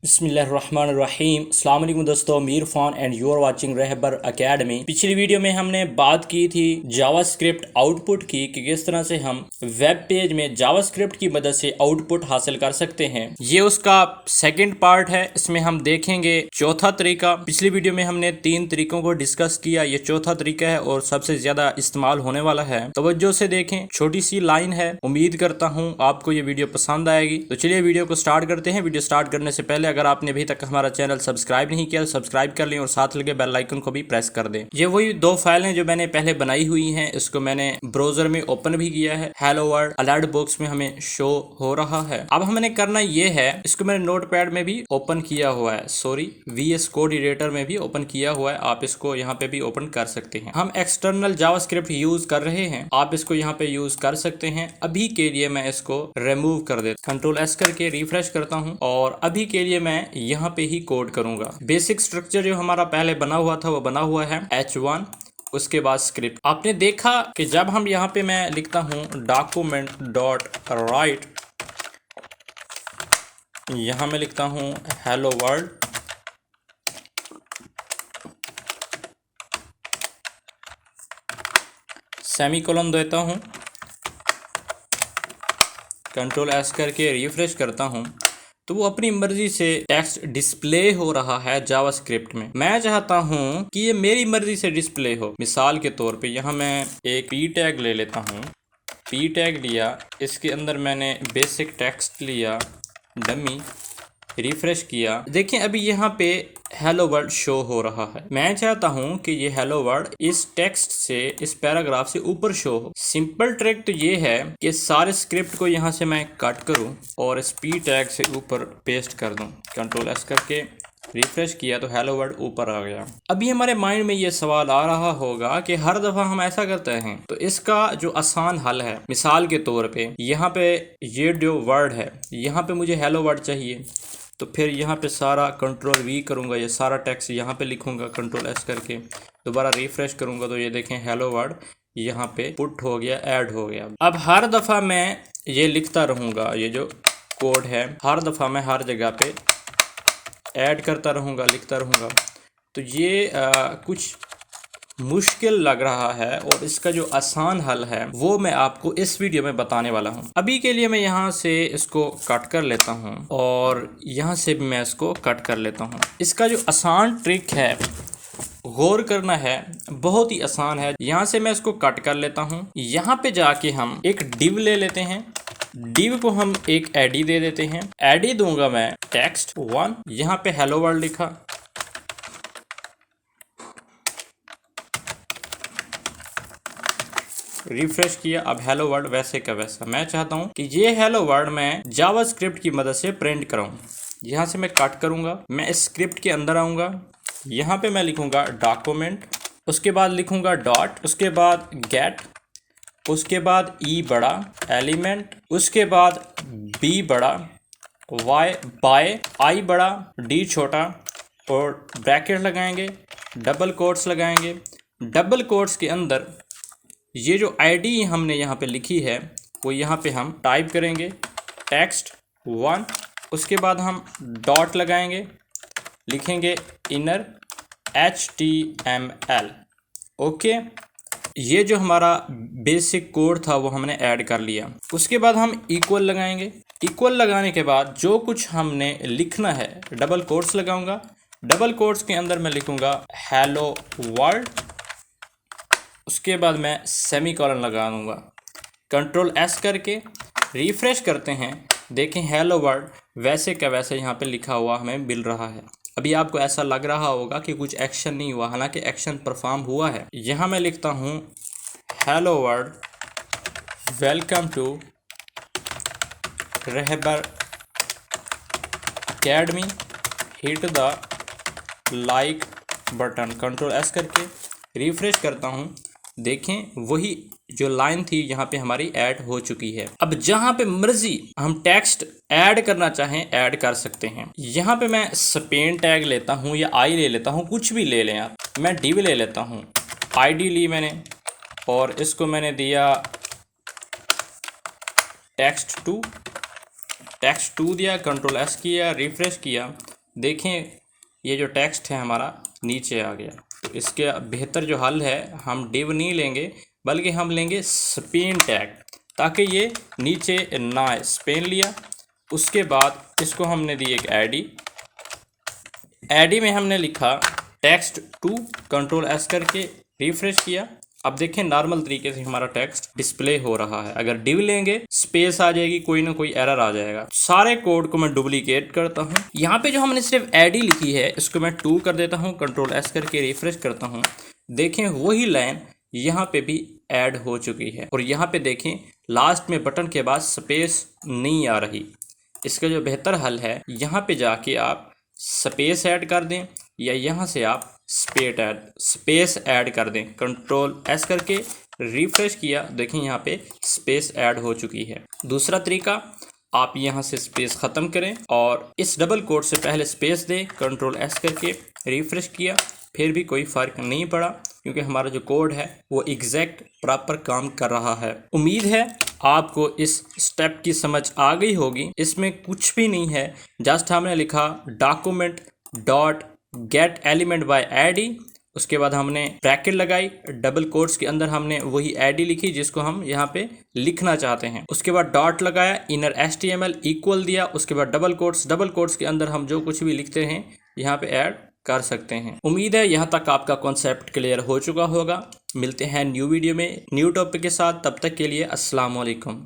बिस्मिल्लाहिर्रहमानिर्रहीम। अस्सलाम वालेकुम दोस्तों, Mir Faan and you are watching Rahbar Academy. पिछली वीडियो में हमने बात की थी जावास्क्रिप्ट आउटपुट की कि किस तरह से हम वेब पेज में जावास्क्रिप्ट की मदद से आउटपुट हासिल कर सकते हैं। ये उसका सेकंड पार्ट है। इसमें हम देखेंगे चौथा तरीका। पिछली वीडियो में हमने 3 तरीकों को डिस्कस किया। ये चौथा तरीका है और सबसे ज्यादा इस्तेमाल होने वाला है। तवज्जो से देखें, छोटी सी लाइन है। उम्मीद करता हूँ आपको ये वीडियो पसंद आएगी। तो चलिए वीडियो को स्टार्ट करते हैं। वीडियो स्टार्ट करने से पहले अगर आपने अभी तक हमारा चैनल सब्सक्राइब नहीं किया तो सब्सक्राइब कर लें और साथ लगे बेल आइकन को भी प्रेस कर दें। ये वही 2 फाइल हैं जो मैंने पहले बनाई हुई हैं। इसको मैंने ब्राउजर में ओपन भी किया है। हेलो वर्ल्ड अलर्ट बॉक्स में हमें शो हो रहा है। अब हमने करना ये है, इसको मैंने नोटपैड में भी ओपन किया हुआ है, सॉरी VS कोड एडिटर में भी ओपन किया हुआ है। आप इसको यहाँ पे भी ओपन कर सकते हैं। हम एक्सटर्नल जावास्क्रिप्ट यूज कर रहे हैं, आप इसको यहाँ पे यूज कर सकते हैं। अभी के लिए मैं इसको रिमूव कर देता हूँ, Ctrl S करके रिफ्रेश करता हूँ और अभी के लिए मैं यहाँ पे ही कोड करूंगा। बेसिक स्ट्रक्चर जो हमारा पहले बना हुआ था वो बना हुआ है H1, उसके बाद स्क्रिप्ट। आपने देखा कि जब हम यहाँ पे मैं लिखता हूँ डॉक्यूमेंट डॉट राइट, यहाँ मैं लिखता हूँ हेलो वर्ल्ड, सेमीकोलन देता हूँ, Ctrl S करके रिफ्रेश करता हूँ तो वो अपनी मर्जी से टेक्स्ट डिस्प्ले हो रहा है जावास्क्रिप्ट में। मैं चाहता हूँ कि ये मेरी मर्जी से डिस्प्ले हो। मिसाल के तौर पे यहाँ मैं एक p टैग ले लेता हूँ। p टैग लिया, इसके अंदर मैंने बेसिक टेक्स्ट लिया, डमी, रिफ्रेश किया। देखिए अभी यहाँ पे हेलो वर्ल्ड शो हो रहा है। मैं चाहता हूँ कि ये हेलो वर्ल्ड इस टेक्स्ट से, इस पैराग्राफ से ऊपर शो हो। सिंपल ट्रिक तो ये है कि सारे स्क्रिप्ट को यहाँ से मैं कट करूँ और इस p टैग से ऊपर पेस्ट कर दूँ। Ctrl S करके रिफ्रेश किया तो हेलो वर्ल्ड ऊपर आ गया। अभी हमारे माइंड में ये सवाल आ रहा होगा कि हर दफा हम ऐसा करते हैं, तो इसका जो आसान हल है, मिसाल के तौर पे यहाँ पे ये जो वर्ड है, यहाँ पे मुझे हेलो वर्ड चाहिए, तो फिर यहाँ पे सारा Ctrl V करूँगा, ये सारा टेक्स्ट यहाँ पे लिखूँगा Ctrl S करके, दोबारा रिफ्रेश करूँगा तो ये देखें हेलो वर्ड यहाँ पे पुट हो गया, ऐड हो गया। अब हर दफ़ा मैं ये लिखता रहूँगा, ये जो कोड है हर दफ़ा मैं हर जगह पे ऐड करता रहूँगा, लिखता रहूँगा। तो ये कुछ मुश्किल लग रहा है और इसका जो आसान हल है वो मैं आपको इस वीडियो में बताने वाला हूँ। अभी के लिए मैं यहाँ से इसको कट कर लेता हूँ और यहाँ से भी मैं इसको कट कर लेता हूँ। इसका जो आसान ट्रिक है, गौर करना है, बहुत ही आसान है। यहाँ से मैं इसको कट कर लेता हूँ। यहाँ पे जाके हम एक डिव ले लेते हैं, डिव को हम एक एडी दे देते हैं। एडी दूंगा मैं text1, यहाँ पे हेलो वर्ल्ड लिखा, रिफ्रेश किया, अब हेलो वर्ल्ड वैसे का वैसा। मैं चाहता हूं कि ये हेलो वर्ल्ड मैं जावास्क्रिप्ट की मदद से प्रिंट कराऊं। यहां से मैं कट करूंगा, मैं इस स्क्रिप्ट के अंदर आऊंगा, यहां पे मैं लिखूंगा डॉक्यूमेंट, उसके बाद लिखूंगा डॉट, उसके बाद गेट, उसके बाद ई बड़ा एलिमेंट, उसके बाद बी बड़ा, वाई बाय, आई बड़ा, डी छोटा और ब्रैकेट लगाएंगे, डबल कोट्स लगाएंगे। डबल कोट्स के अंदर ये जो आईडी हमने यहाँ पे लिखी है वो यहाँ पे हम टाइप करेंगे text1, उसके बाद हम डॉट लगाएंगे, लिखेंगे इनर HTML। ओके, ये जो हमारा बेसिक कोड था वो हमने ऐड कर लिया। उसके बाद हम इक्वल लगाएंगे। इक्वल लगाने के बाद जो कुछ हमने लिखना है, डबल कोट्स लगाऊंगा, डबल कोट्स के अंदर मैं लिखूंगा हेलो वर्ल्ड, उसके बाद मैं सेमीकोलन लगा दूंगा। Ctrl S करके रिफ्रेश करते हैं, देखें हेलो वर्ल्ड वैसे का वैसे यहाँ पे लिखा हुआ हमें मिल रहा है। अभी आपको ऐसा लग रहा होगा कि कुछ एक्शन नहीं हुआ, हालांकि एक्शन परफॉर्म हुआ है। यहाँ मैं लिखता हूँ hello world, welcome to Rahbar Academy, hit the like button. Ctrl S करके रिफ्रेश करता हूँ, देखें वही जो लाइन थी यहाँ पे हमारी ऐड हो चुकी है। अब जहाँ पे मर्जी हम टेक्स्ट ऐड करना चाहें ऐड कर सकते हैं। यहाँ पे मैं स्पेन टैग लेता हूँ या आई ले लेता हूँ, कुछ भी ले लें आप। मैं डिव ले लेता हूँ, आईडी ली मैंने और इसको मैंने दिया text2 दिया, Ctrl S किया, रिफ्रेश किया देखें ये जो टेक्स्ट है हमारा नीचे आ गया। तो इसके बेहतर जो हल है, हम div नहीं लेंगे बल्कि हम लेंगे स्पेन टैग, ताकि ये नीचे ना आए। स्पेन लिया, उसके बाद इसको हमने दी एक एडी में हमने लिखा टेक्स्ट टू, कंट्रोल एस करके रिफ्रेश किया। अब देखें नॉर्मल तरीके से हमारा टेक्स्ट डिस्प्ले हो रहा है। अगर डिव लेंगे स्पेस आ जाएगी, कोई ना कोई एरर आ जाएगा। सारे कोड को मैं डुप्लीकेट करता हूँ। यहाँ पे जो हमने सिर्फ एडी लिखी है इसको मैं 2 कर देता हूँ, कंट्रोल एस करके रिफ्रेश करता हूँ। देखें वही लाइन यहाँ पे भी ऐड हो चुकी है। और यहाँ पे देखें लास्ट में बटन के बाद स्पेस नहीं आ रही। इसका जो बेहतर हल है, यहाँ पे जाके आप स्पेस ऐड कर दें या यहाँ से आप स्पेस ऐड कर दें। कंट्रोल एस करके रिफ्रेश किया, देखें यहाँ पे स्पेस ऐड हो चुकी है। दूसरा तरीका, आप यहाँ से स्पेस ख़त्म करें और इस डबल कोट से पहले स्पेस दें। कंट्रोल एस करके रिफ्रेश किया, फिर भी कोई फ़र्क नहीं पड़ा, क्योंकि हमारा जो कोड है वो एग्जैक्ट प्रॉपर काम कर रहा है। उम्मीद है आपको इस स्टेप की समझ आ गई होगी। इसमें कुछ भी नहीं है, जस्ट हमने लिखा document dot gate element by ID, उसके बाद हमने ब्रैकेट लगाई, डबल कोट्स के अंदर हमने वही आईडी लिखी जिसको हम यहाँ पे लिखना चाहते हैं। उसके बाद डॉट लगाया, इनर HTML इक्वल दिया, उसके बाद डबल कोट्स के अंदर हम जो कुछ भी लिखते हैं यहाँ पे ऐड कर सकते हैं। उम्मीद है यहाँ तक आपका कॉन्सेप्ट क्लियर हो चुका होगा। मिलते हैं न्यू वीडियो में न्यू टॉपिक के साथ, तब तक के लिए अस्सलाम वालेकुम।